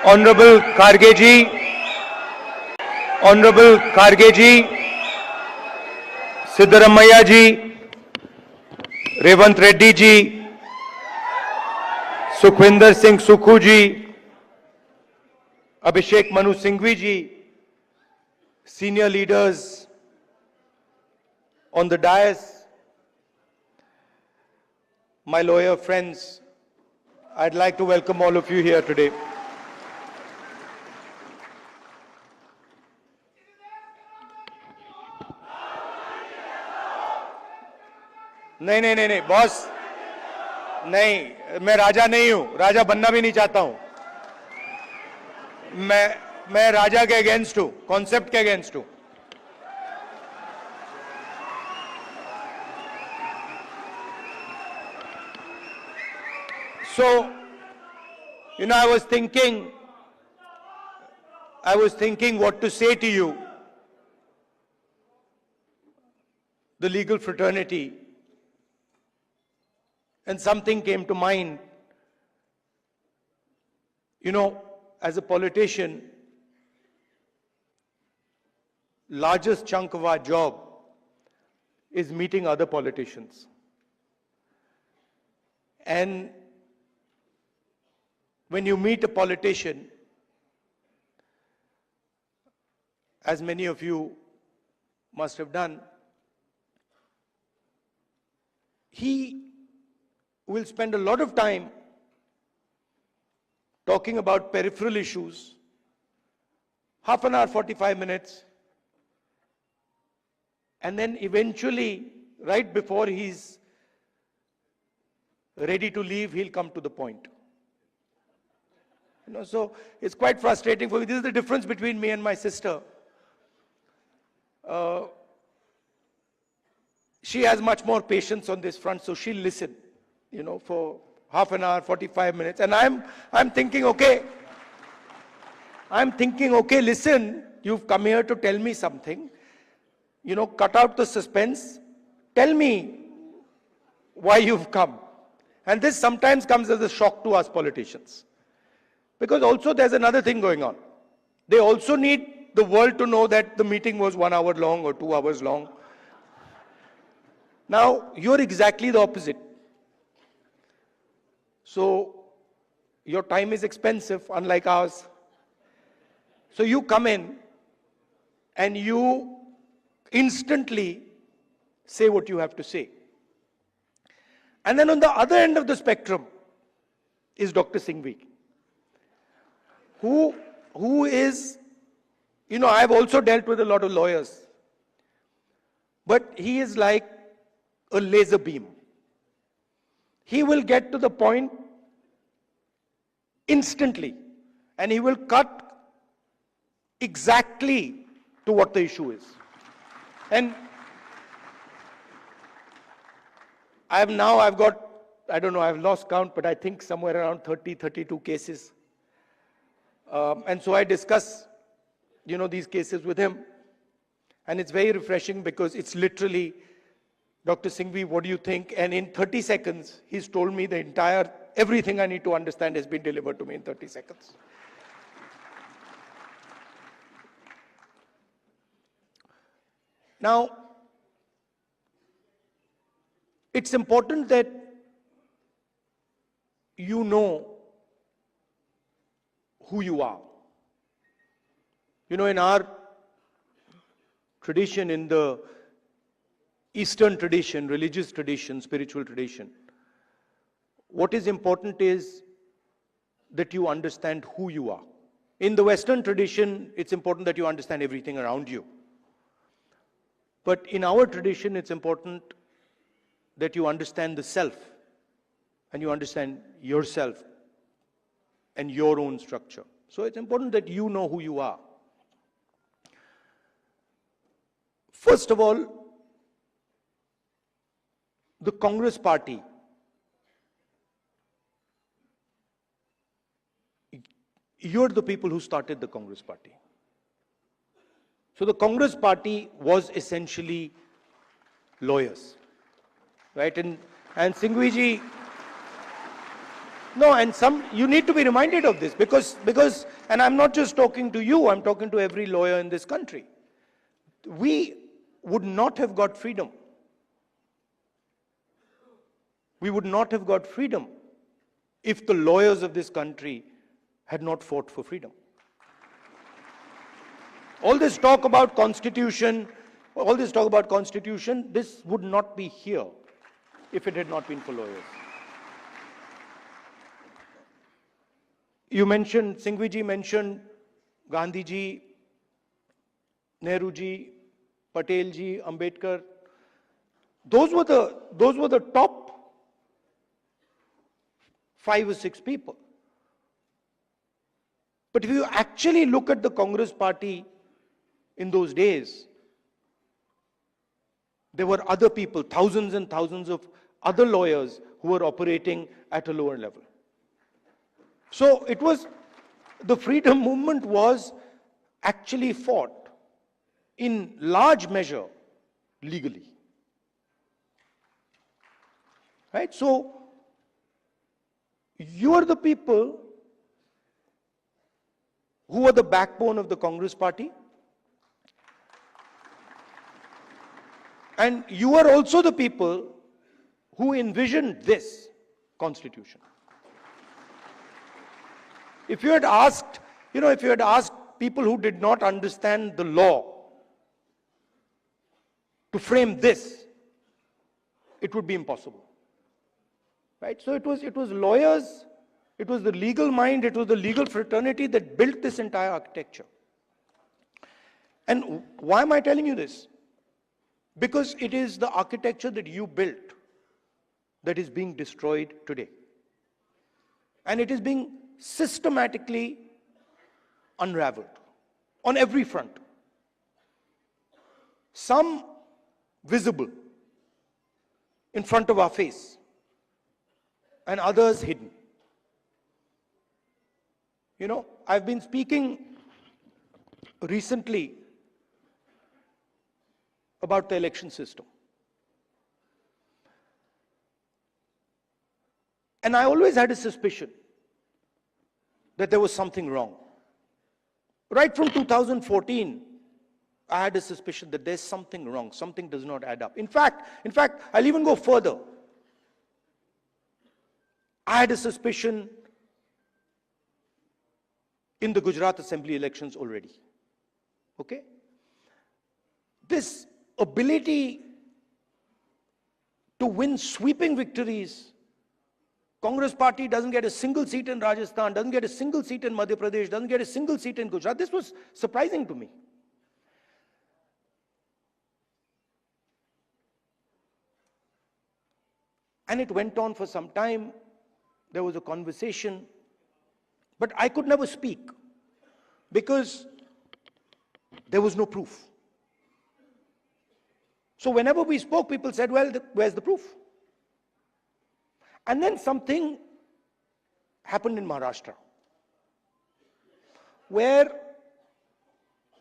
Honorable Kharge ji, Honorable Kharge ji, Siddaramaiah ji, Revant Reddy ji, Sukhwinder Singh Sukhu ji, Abhishek Manu Singhvi ji, senior leaders on the dais, my lawyer friends, I'd like to welcome all of you here today. नहीं boss, नहीं, मैं राजा नहीं हूं, राजा बनना भी नहीं चाहता हूं। मैं राजा के अगेंस्ट हूं, कॉन्सेप्ट के अगेंस्ट हूं। So, you know, I was thinking what to say to you, the legal fraternity, and something came to mind. You know, as a politician, largest chunk of our job is meeting other politicians. And when you meet a politician, as many of you must have done, he will spend a lot of time talking about peripheral issues, half an hour, 45 minutes, and then eventually, right before he's ready to leave, he'll come to the point. You know, so it's quite frustrating for me. This is the difference between me and my sister. She has much more patience on this front, so she'll listen, you know, for half an hour, 45 minutes. And I'm thinking, okay, listen, you've come here to tell me something. You know, cut out the suspense. Tell me why you've come. And this sometimes comes as a shock to us politicians. Because also there's another thing going on. They also need the world to know that the meeting was 1 hour long or 2 hours long. Now, you're exactly the opposite. So, your time is expensive, unlike ours. So you come in and you instantly say what you have to say. And then on the other end of the spectrum is Dr. Singhvi, who is, you know, I've also dealt with a lot of lawyers, but he is like a laser beam. He will get to the point instantly, and he will cut exactly to what the issue is. And I've got, I don't know, I've lost count, but I think somewhere around 30, 32 cases. And so I discuss, you know, these cases with him. And it's very refreshing because it's literally, Dr. Singhvi, what do you think? And in 30 seconds, he's told me the entire, everything I need to understand has been delivered to me in 30 seconds. Now, it's important that you know who you are. You know, in our tradition, in the Eastern tradition, religious tradition, spiritual tradition, what is important is that you understand who you are. In the Western tradition, it's important that you understand everything around you. But in our tradition, it's important that you understand the self, and you understand yourself and your own structure. So it's important that you know who you are. First of all, the Congress party, you're the people who started the Congress party. So the Congress party was essentially lawyers, right? And Singhvi ji, No, and you need to be reminded of this because, and I'm not just talking to you, I'm talking to every lawyer in this country. We would not have got freedom. We would not have got freedom if the lawyers of this country had not fought for freedom. All this talk about constitution, this would not be here if it had not been for lawyers. You mentioned, Singhvi ji mentioned Gandhi ji, Nehru ji, Patel ji, Ambedkar. Those were the top 5 or 6 people. But if you actually look at the Congress party in those days, there were other people, thousands and thousands of other lawyers who were operating at a lower level. So it was, the freedom movement was actually fought in large measure legally. Right? So you are the people who are the backbone of the Congress party. And you are also the people who envisioned this constitution. If you had asked, if you had asked people who did not understand the law to frame this, it would be impossible. Right? So it was lawyers, it was the legal mind, it was the legal fraternity that built this entire architecture. And why am I telling you this? Because it is the architecture that you built that is being destroyed today. And it is being systematically unraveled on every front. Some visible in front of our face, and others hidden. I've been speaking recently about the election system. And I always had a suspicion that there was something wrong. Right from 2014, I had a suspicion that there's something wrong, something does not add up. In fact, I'll even go further. I had a suspicion in the Gujarat Assembly elections already. Okay? This ability to win sweeping victories. Congress party doesn't get a single seat in Rajasthan, doesn't get a single seat in Madhya Pradesh, doesn't get a single seat in Gujarat. This was surprising to me. And it went on for some time. There was a conversation, but I could never speak because there was no proof. So whenever we spoke, people said, well, where's the proof? And then something happened in Maharashtra, where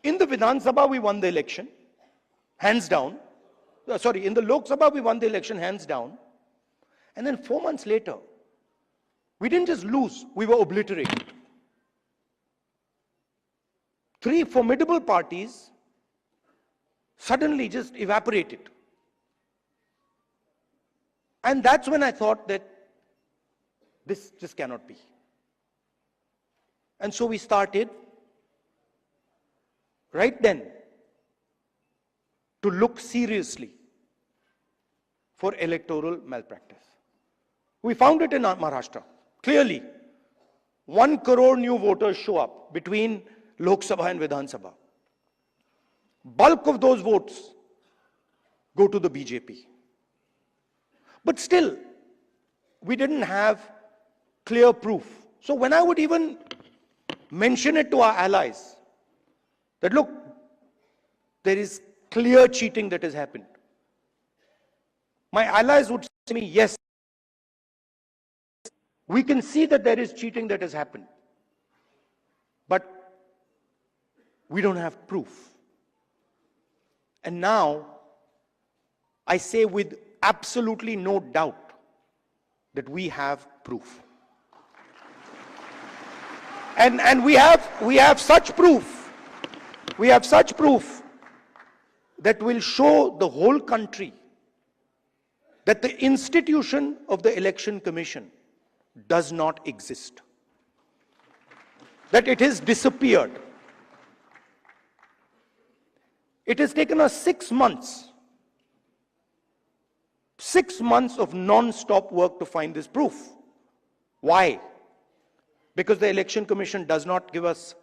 in the Vidhan Sabha we won the election, hands down. In the Lok Sabha we won the election, hands down. And then 4 months later, we didn't just lose, we were obliterated. 3 formidable parties suddenly just evaporated. And that's when I thought that this just cannot be. And so we started right then to look seriously for electoral malpractice. We found it in Maharashtra. Clearly, 1 crore new voters show up between Lok Sabha and Vidhan Sabha. Bulk of those votes go to the BJP. But still, we didn't have clear proof. So when I would even mention it to our allies, that look, there is clear cheating that has happened, my allies would say to me, yes, we can see that there is cheating that has happened, but we don't have proof. And now, I say with absolutely no doubt that we have proof. And we have such proof. We have such proof that will show the whole country that the institution of the Election Commission does not exist. That it has disappeared. It has taken us 6 months. 6 months of non-stop work to find this proof. Why? Because the Election Commission does not give us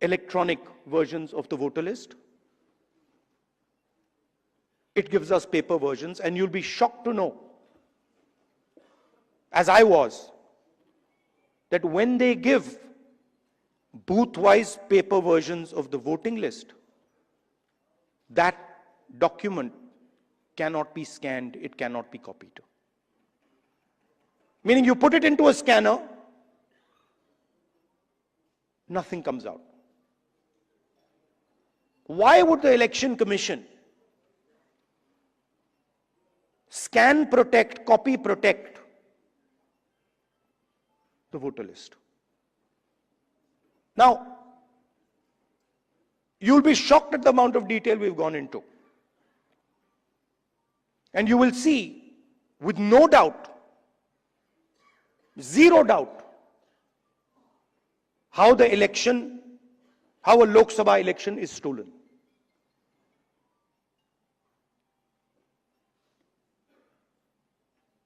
electronic versions of the voter list. It gives us paper versions, and you'll be shocked to know, as I was, that when they give booth-wise paper versions of the voting list, that document cannot be scanned, it cannot be copied. Meaning you put it into a scanner, nothing comes out. Why would the Election Commission scan protect, copy protect the voter list? Now, you'll be shocked at the amount of detail we've gone into. And you will see, with no doubt, zero doubt, how a Lok Sabha election is stolen.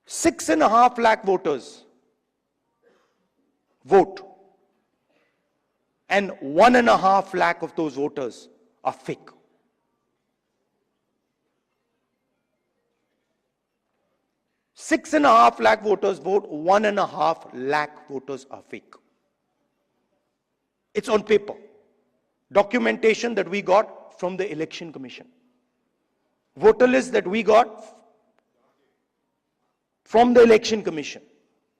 6.5 lakh voters vote, and 1.5 lakh of those voters are fake. Six and a half lakh voters vote, 1.5 lakh voters are fake. It's on paper. Documentation that we got from the Election Commission. Voter list that we got from the Election Commission.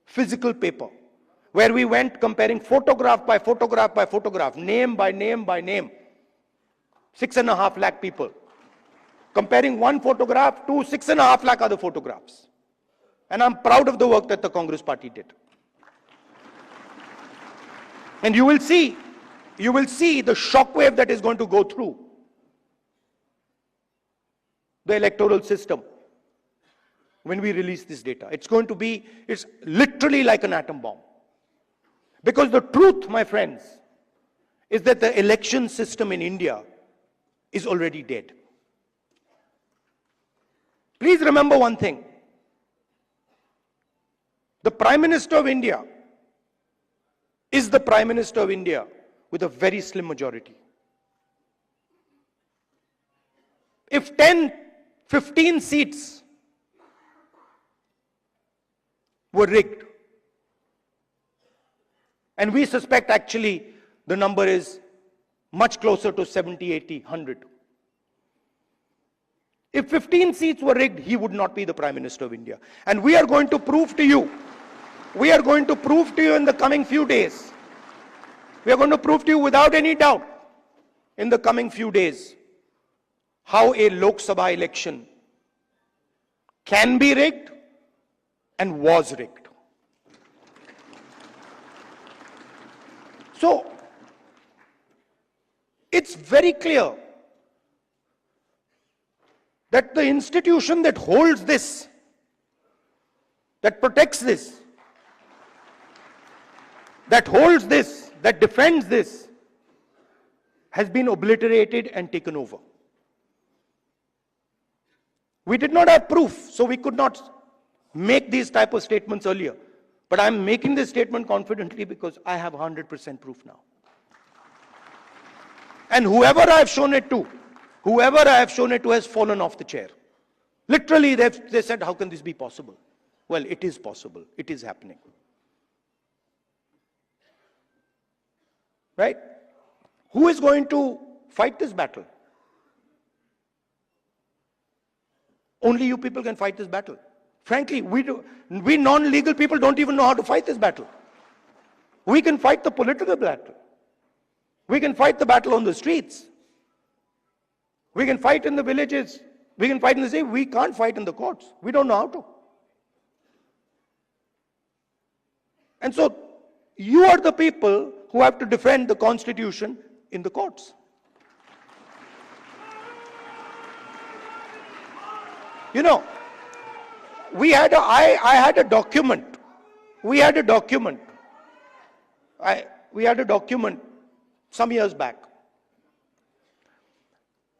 Physical paper. Where we went comparing photograph by photograph by photograph, name by name by name. 6.5 lakh people. Comparing one photograph to 6.5 lakh other photographs. And I'm proud of the work that the Congress party did. And you will see the shockwave that is going to go through the electoral system when we release this data. It's literally like an atom bomb. Because the truth, my friends, is that the election system in India is already dead. Please remember one thing. The Prime Minister of India is the Prime Minister of India with a very slim majority. If 10, 15 seats were rigged, and we suspect actually the number is much closer to 70, 80, 100. If 15 seats were rigged, he would not be the Prime Minister of India. And we are going to prove to you, in the coming few days, we are going to prove to you without any doubt in the coming few days how a Lok Sabha election can be rigged and was rigged. So, it's very clear that the institution that holds this, that protects this, that holds this, that defends this, has been obliterated and taken over. We did not have proof, so we could not make these type of statements earlier. But I'm making this statement confidently because I have 100% proof now. And whoever I have shown it to has fallen off the chair. Literally, they said, how can this be possible? Well, it is possible. It is happening. Right? Who is going to fight this battle? Only you people can fight this battle. Frankly, we non-legal people don't even know how to fight this battle. We can fight the political battle. We can fight the battle on the streets. We can fight in the villages. We can fight in the city. We can't fight in the courts. We don't know how to. And so, you are the people who have to defend the Constitution in the courts. You know, I had a document. We had a document some years back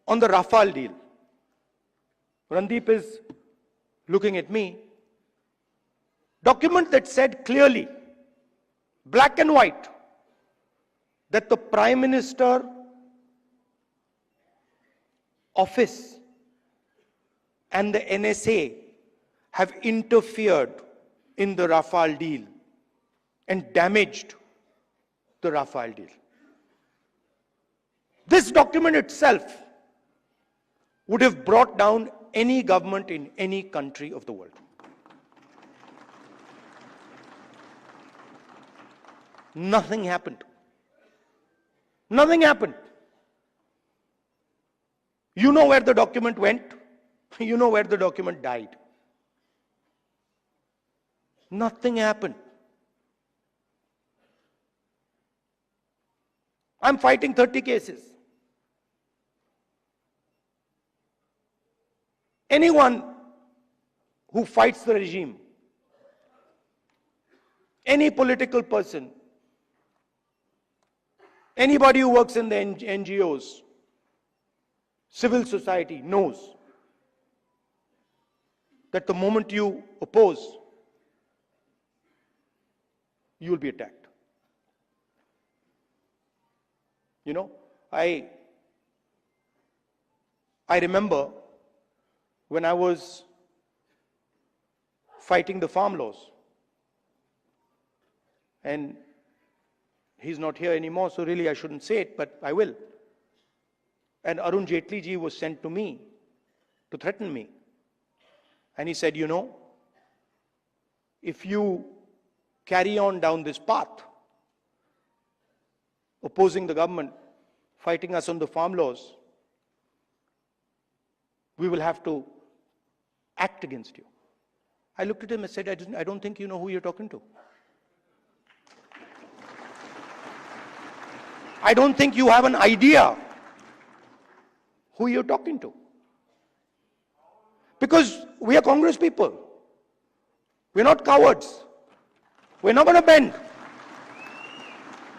on the Rafale deal. Randeep is looking at me. Document that said clearly, black and white, that the Prime Minister office and the NSA have interfered in the Rafale deal and damaged the Rafale deal. This document itself would have brought down any government in any country of the world. Nothing happened. Nothing happened. You know where the document went? You know where the document died. Nothing happened. I'm fighting 30 cases. Anyone who fights the regime, any political person, anybody who works in the NGOs, civil society knows that the moment you oppose, you will be attacked. You know, I remember when I was fighting the farm laws, and he's not here anymore, so really I shouldn't say it, but I will. And Arun Jaitley ji was sent to me to threaten me. And he said, you know, if you carry on down this path, opposing the government, fighting us on the farm laws, we will have to act against you. I looked at him and said, I don't think you know who you're talking to. I don't think you have an idea who you're talking to. Because we are Congress people. We're not cowards. We're not going to bend.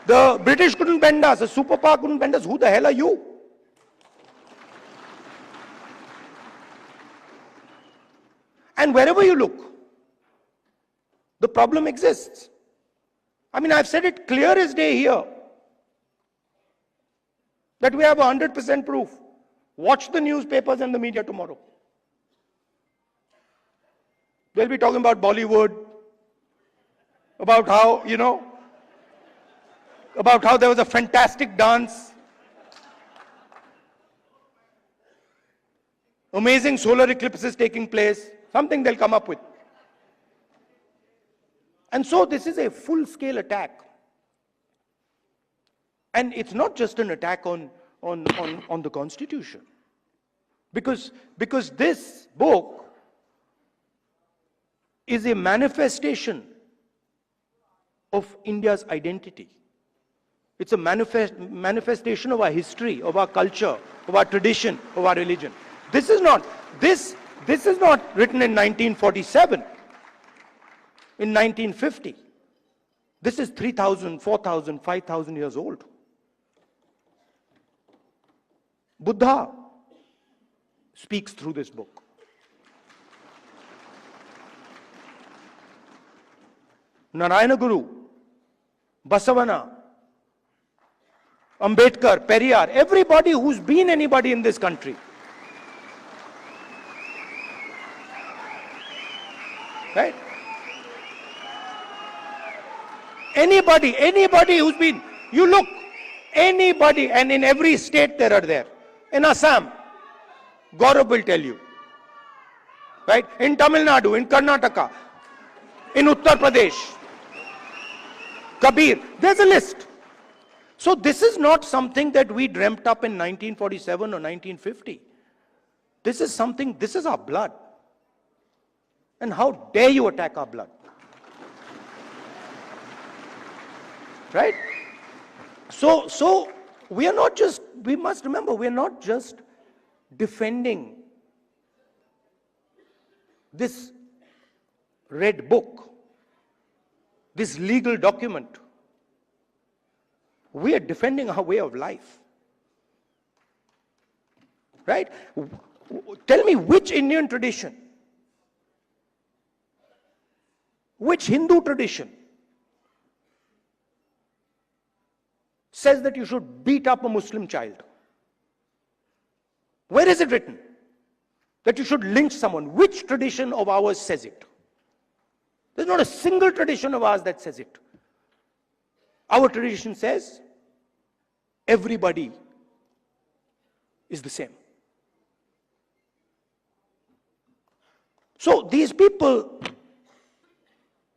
The British couldn't bend us. The superpower couldn't bend us. Who the hell are you? And wherever you look, the problem exists. I mean, I've said it clear as day here, that we have 100% proof. Watch the newspapers and the media tomorrow. They'll be talking about Bollywood, about how, you know, about how there was a fantastic dance, amazing solar eclipses taking place, something they'll come up with. And so this is a full-scale attack. And it's not just an attack on the Constitution. Because this book is a manifestation of India's identity. It's a manifestation of our history, of our culture, of our tradition, of our religion. This is not written in 1947, in 1950. This is 3,000, 4,000, 5,000 years old. Buddha speaks through this book. Narayana Guru, Basavana, Ambedkar, Periyar, everybody who's been anybody in this country. Right? Anybody who's been, you look, anybody, and in every state there are there. In Assam, Gaurav will tell you. Right? In Tamil Nadu, in Karnataka, in Uttar Pradesh, Kabir, there's a list. So this is not something that we dreamt up in 1947 or 1950. This is something, this is our blood. And how dare you attack our blood? Right? So we are not just, we must remember, we are not just defending this red book, this legal document. We are defending our way of life. Right? Tell me which Indian tradition, which Hindu tradition says that you should beat up a Muslim child? Where is it written that you should lynch someone? Which tradition of ours says it? There's not a single tradition of ours that says it. Our tradition says everybody is the same. So these people,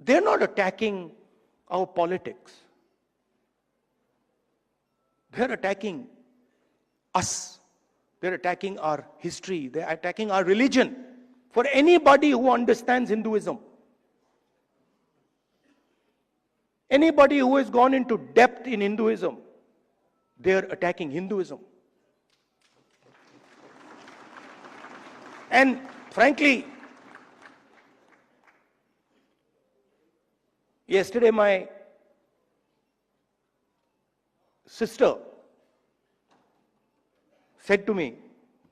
they're not attacking our politics. They're attacking us. They're attacking our history. They're attacking our religion. For anybody who understands Hinduism, anybody who has gone into depth in Hinduism, they're attacking Hinduism. And frankly, yesterday my sister said to me,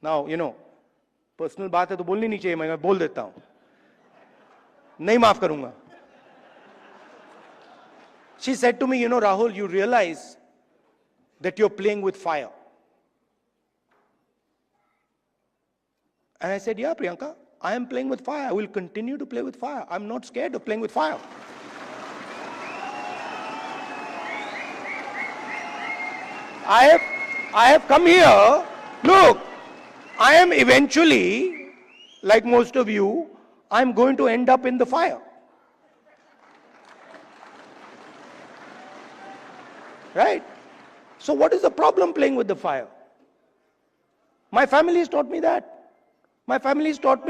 now, personal बात है तो बोलनी नहीं चाहिए, मैं बोल देता हूं, नहीं माफ करूंगा. She said to me, Rahul, you realize that you're playing with fire. And I said, yeah, Priyanka, I am playing with fire. I will continue to play with fire. I'm not scared of playing with fire. I have come here. Look, I am eventually, like most of you, I'm going to end up in the fire. Right? So what is the problem playing with the fire? My family has taught me that. My family has taught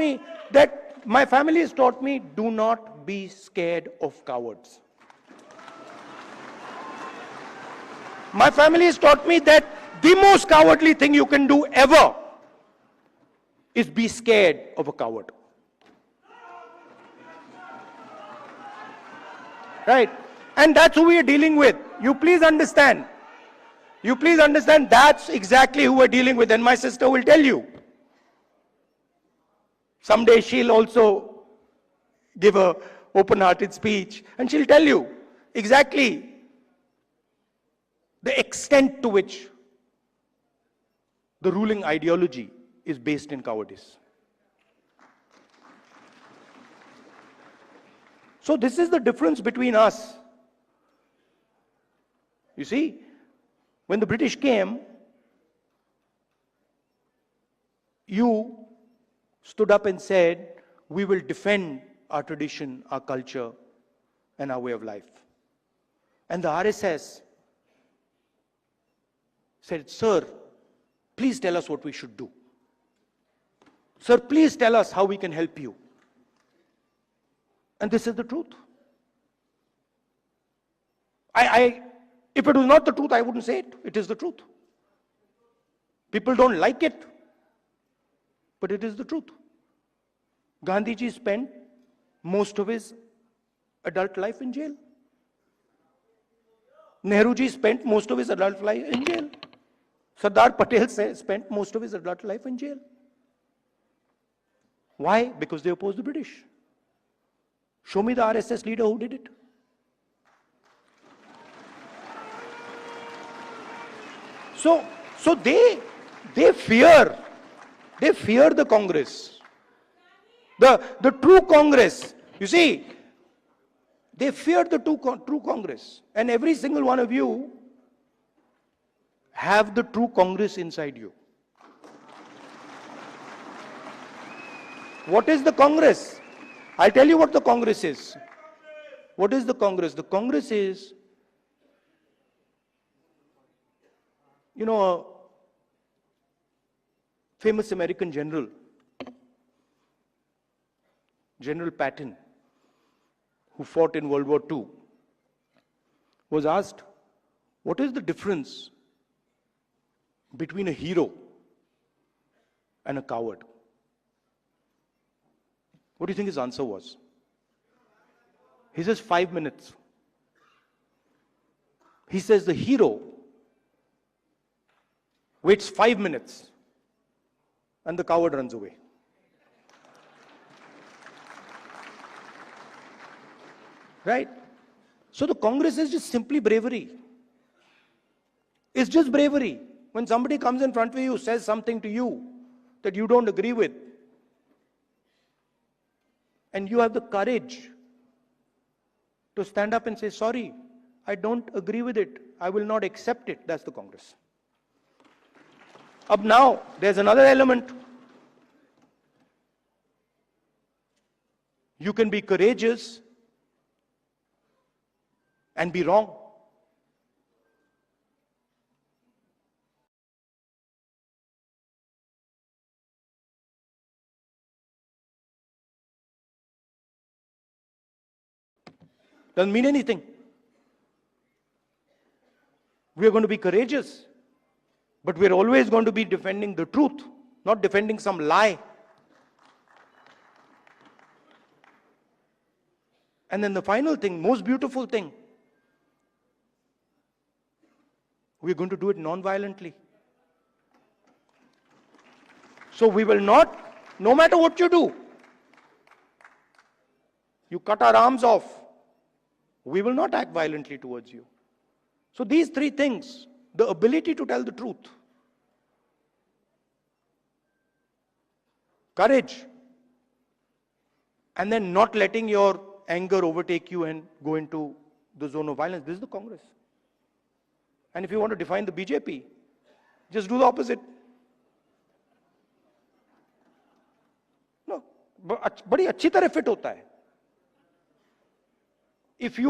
me do not be scared of cowards. My family has taught me that the most cowardly thing you can do ever is be scared of a coward. Right? And that's who we are dealing with. You please understand. You please understand that's exactly who we're dealing with. And my sister will tell you. Someday she'll also give a open-hearted speech and she'll tell you exactly the extent to which the ruling ideology is based in cowardice. So this is the difference between us. You see, when the British came, you stood up and said, we will defend our tradition, our culture, and our way of life. And the RSS said, sir, please tell us what we should do. Sir, please tell us how we can help you. And this is the truth. If it was not the truth, I wouldn't say it. It is the truth. People don't like it, but it is the truth. Gandhiji spent most of his adult life in jail. Nehruji spent most of his adult life in jail. Sardar Patel spent most of his adult life in jail. Why? Because they opposed the British. Show me the RSS leader who did it. So they fear the Congress. The true Congress. You see, they fear the true Congress. And every single one of you have the true Congress inside you. What is the Congress? I'll tell you what the Congress is. What is the Congress? The Congress is, a famous American general, General Patton, who fought in World War II, was asked what is the difference between a hero and a coward? What do you think his answer was? He says 5 minutes. He says the hero waits 5 minutes and the coward runs away. Right? So the Congress is just simply bravery. It's just bravery. When somebody comes in front of you, says something to you that you don't agree with, and you have the courage to stand up and say, sorry, I don't agree with it. I will not accept it. That's the Congress. Up now, there's another element. You can be courageous and be wrong. Doesn't mean anything. We are going to be courageous, but we're always going to be defending the truth, not defending some lie. And then the final thing, most beautiful thing, we're going to do it non-violently. So we will not, no matter what you do, you cut our arms off, we will not act violently towards you. So these three things, the ability to tell the truth, courage, and then not letting your anger overtake you and go into the zone of violence. This is the Congress. And if you want to define the BJP, just do the opposite. No, बड़ी अच्छी तरह fit होता है. If you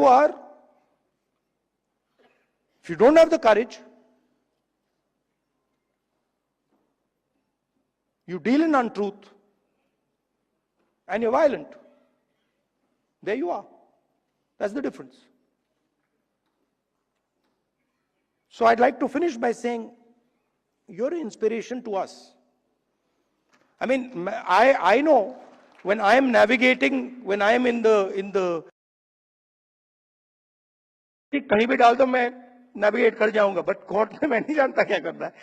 don't have the courage, you deal in untruth, and you're violent, there you are. That's the difference. So I'd like to finish by saying, you're an inspiration to us. I mean, I know when I am navigating, when I am in the कहीं भी डाल दो मैं navigate कर जाऊंगा, but court में मैं नहीं जानता क्या करना है.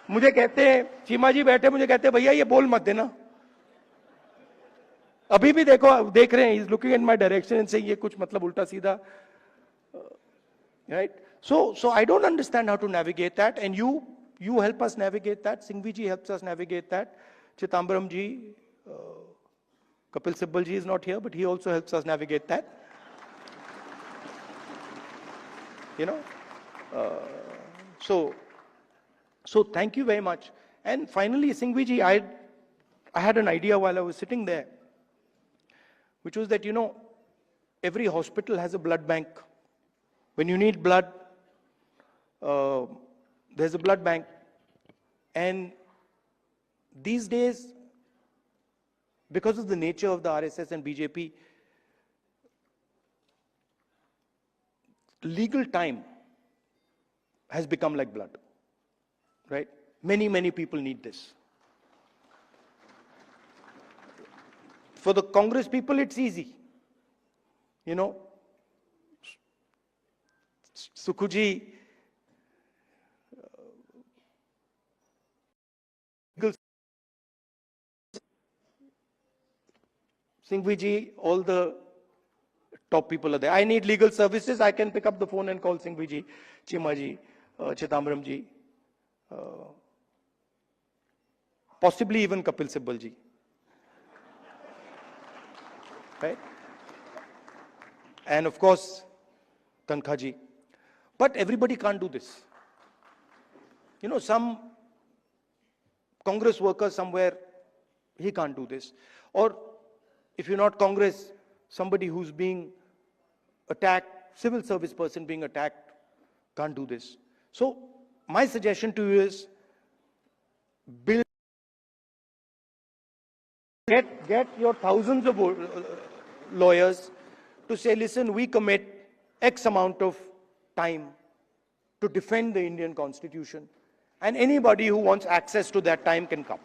मुझे कहते हैं, चीमा जी बैठे, मुझे कहते हैं भैया ये बोल मत देना. अभी भी देख रहे हैं, he's looking in my direction and saying ये कुछ मतलब उल्टा सीधा. Right? So I don't understand how to navigate that, and you help us navigate that. Singhvi ji helps us navigate that. Chithambaram ji, Kapil Sibal ji is not here, but he also helps us navigate that. You know, so thank you very much. And finally, Singhvi ji, I had an idea while I was sitting there, which was that, you know, every hospital has a blood bank. When you need blood, there's a blood bank. And these days, because of the nature of the RSS and BJP, legal time has become like blood, right? Many people need this. For the Congress people, it's easy. You know, Sukhuji, Singhvi ji, all the top people are there. I need legal services. I can pick up the phone and call Singhvi ji, Chima ji, Chithambaram ji, possibly even Kapil Sibal ji. Right? And of course, Tankha ji. But everybody can't do this. You know, some Congress worker somewhere, he can't do this. Or if you're not Congress, somebody who's being attacked, civil service person being attacked, can't do this. So my suggestion to you is, get your thousands of lawyers to say, listen, we commit X amount of time to defend the Indian Constitution, and anybody who wants access to that time can come.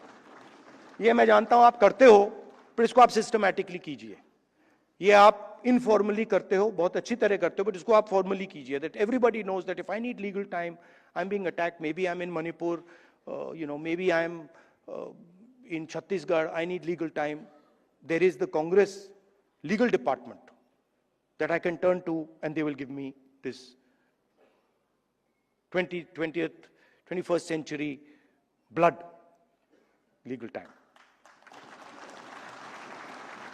ये मैं जानता हूं आप करते हो, पर इसको आप systematically कीजिए. ये आप informally करते हो, बहुत अच्छी तरह करते हो, but इसको आप formally कीजिए. That everybody knows that if I need legal time, I'm being attacked. Maybe I'm in Manipur, maybe I'm in Chhattisgarh. I need legal time. There is the Congress legal department that I can turn to, and they will give me this 21st century blood legal time.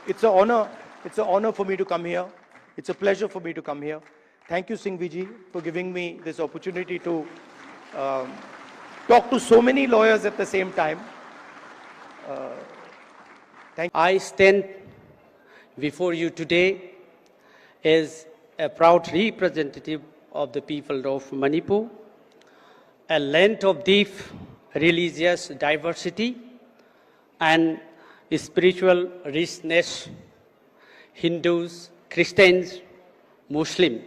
It's an honor for me to come here. It's a pleasure for me to come here. Thank you, Singhvi ji, for giving me this opportunity to talk to so many lawyers at the same time. I stand before you today as a proud representative of the people of Manipur, a land of deep religious diversity and spiritual richness. Hindus, Christians, Muslims,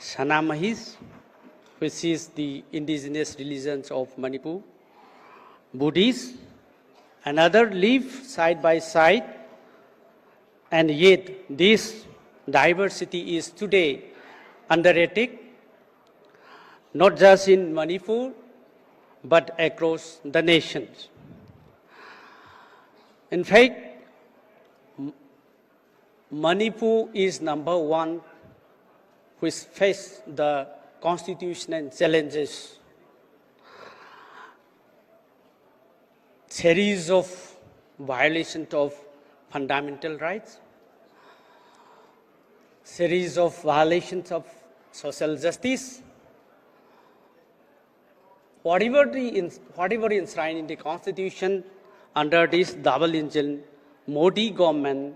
Sanamahis, which is the indigenous religions of Manipur, Buddhists, and others live side by side, and yet this diversity is today underrated, not just in Manipur, but across the nations. In fact, Manipur is number one which face the constitutional challenges. Series of violations of fundamental rights, series of violations of social justice, whatever enshrined in the Constitution under this double engine Modi government,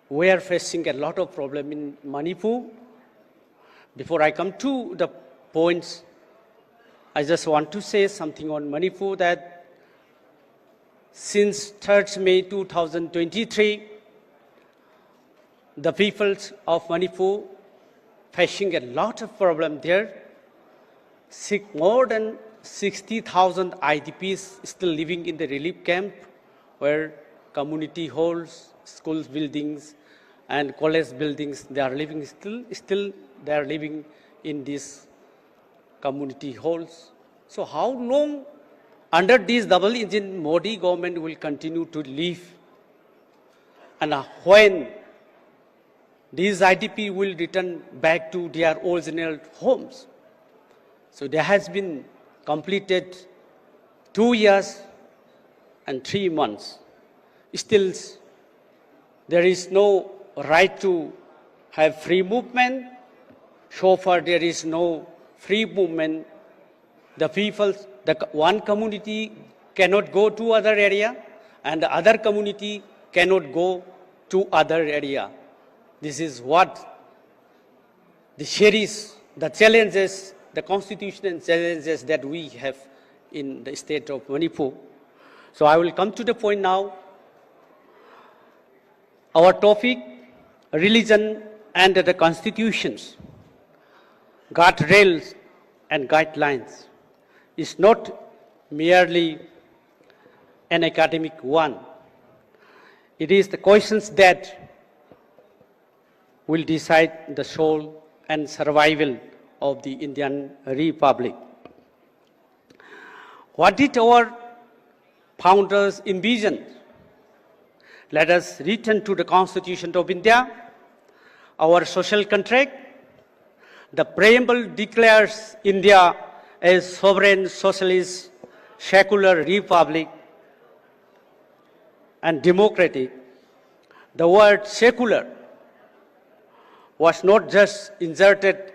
we are facing a lot of problem in Manipur. Before I come to the points, I just want to say something on Manipur, that since 3rd May 2023, the peoples of Manipur facing a lot of problem there. More than 60,000 IDPs still living in the relief camp, where community halls, school buildings, and college buildings, they are living still they are living in these community halls. So how long under this double engine Modi government will continue to live? And when these IDP will return back to their original homes? So there has been completed 2 years and 3 months. Still, there is no right to have free movement. So far, there is no free movement. The people, one community cannot go to other area, and the other community cannot go to other area. This is what the series, the challenges, the constitutional challenges that we have in the state of Manipur. So I will come to the point now. Our topic, religion and the constitutions, guardrails and guidelines, is not merely an academic one. It is the questions that will decide the soul and survival of the Indian Republic. What did our founders envision? Let us return to the Constitution of India, our social contract. The preamble declares India as sovereign, socialist, secular republic and democratic. The word secular was not just inserted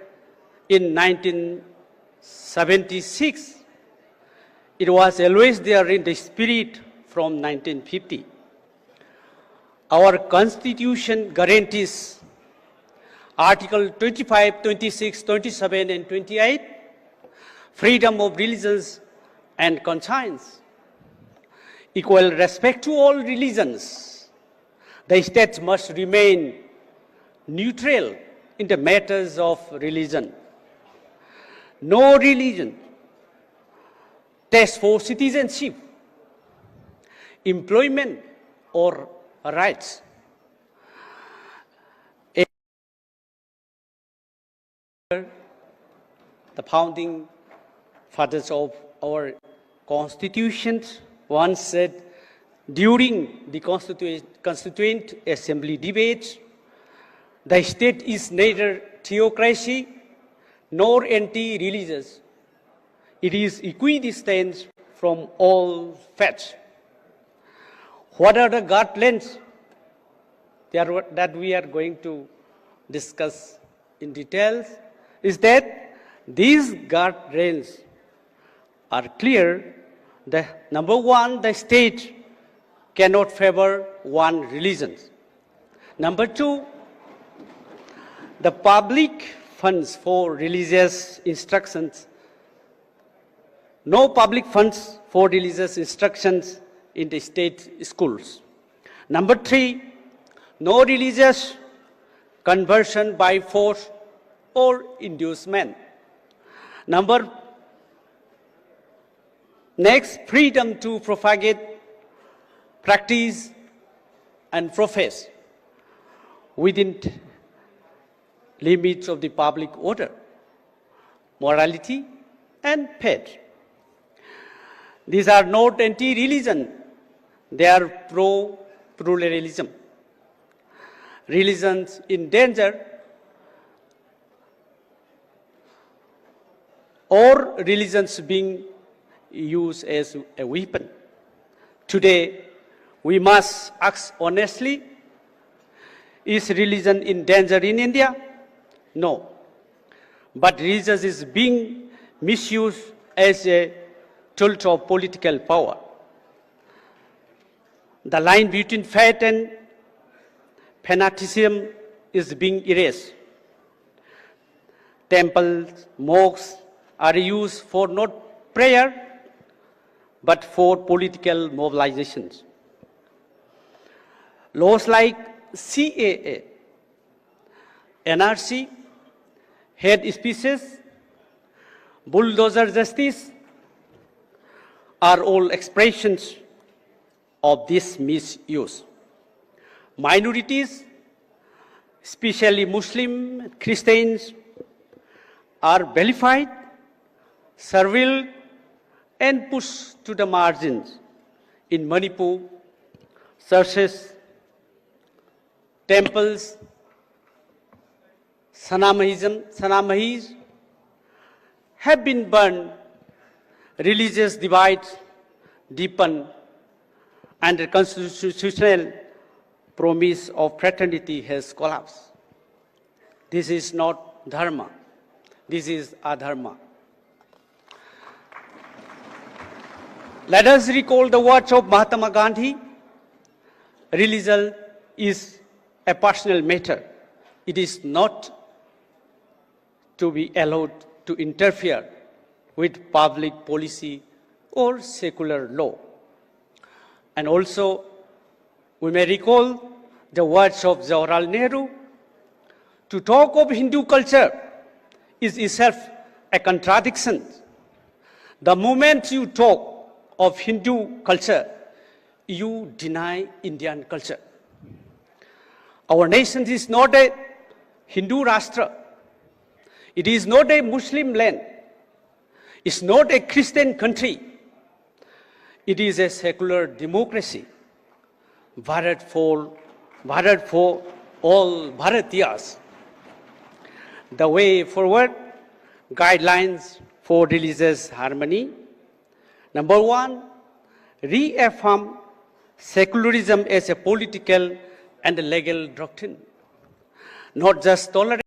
in 1976. It was always there in the spirit from 1950. Our Constitution guarantees Article 25, 26, 27 and 28, freedom of religions and conscience, equal respect to all religions. The states must remain neutral in the matters of religion. no religion, test for citizenship, employment or rights. The founding fathers of our Constitution once said during the Constituent Assembly debates, the state is neither theocracy nor anti-religious. It is equidistant from all faiths. What are the guidelines that we are going to discuss in details? Is that these guardrails are clear. Number one, the state cannot favor one religion. Number two, the public funds for religious instructions, no public funds for religious instructions in the state schools. Number three, no religious conversion by force or inducement. Next, freedom to propagate, practice, and profess within limits of the public order, morality, and faith. These are not anti-religion, they are pro-pluralism. Religions in danger or religions being used as a weapon. Today, we must ask honestly, is religion in danger in India? No. But religion is being misused as a tool of political power. The line between faith and fanaticism is being erased. Temples, mosques are used for not prayer, but for political mobilizations. Laws like CAA, NRC, hate speeches, bulldozer justice are all expressions of this misuse. Minorities, especially Muslim, Christians, are vilified, surveilled, and pushed to the margins. In Manipur, churches, temples, Sanamahis have been burned, religious divides deepen, and the constitutional promise of fraternity has collapsed. This is not dharma. This is adharma. Let us recall the words of Mahatma Gandhi. Religion is a personal matter. It is not to be allowed to interfere with public policy or secular law. And also, we may recall the words of Jawaharlal Nehru. To talk of Hindu culture is itself a contradiction. The moment you talk of Hindu culture, you deny Indian culture. Our nation is not a Hindu Rashtra. It is not a Muslim land. It's not a Christian country. It is a secular democracy. Bharat for all Bharatiyas. The way forward, guidelines for religious harmony. Number one, reaffirm secularism as a political and legal doctrine, not just tolerance.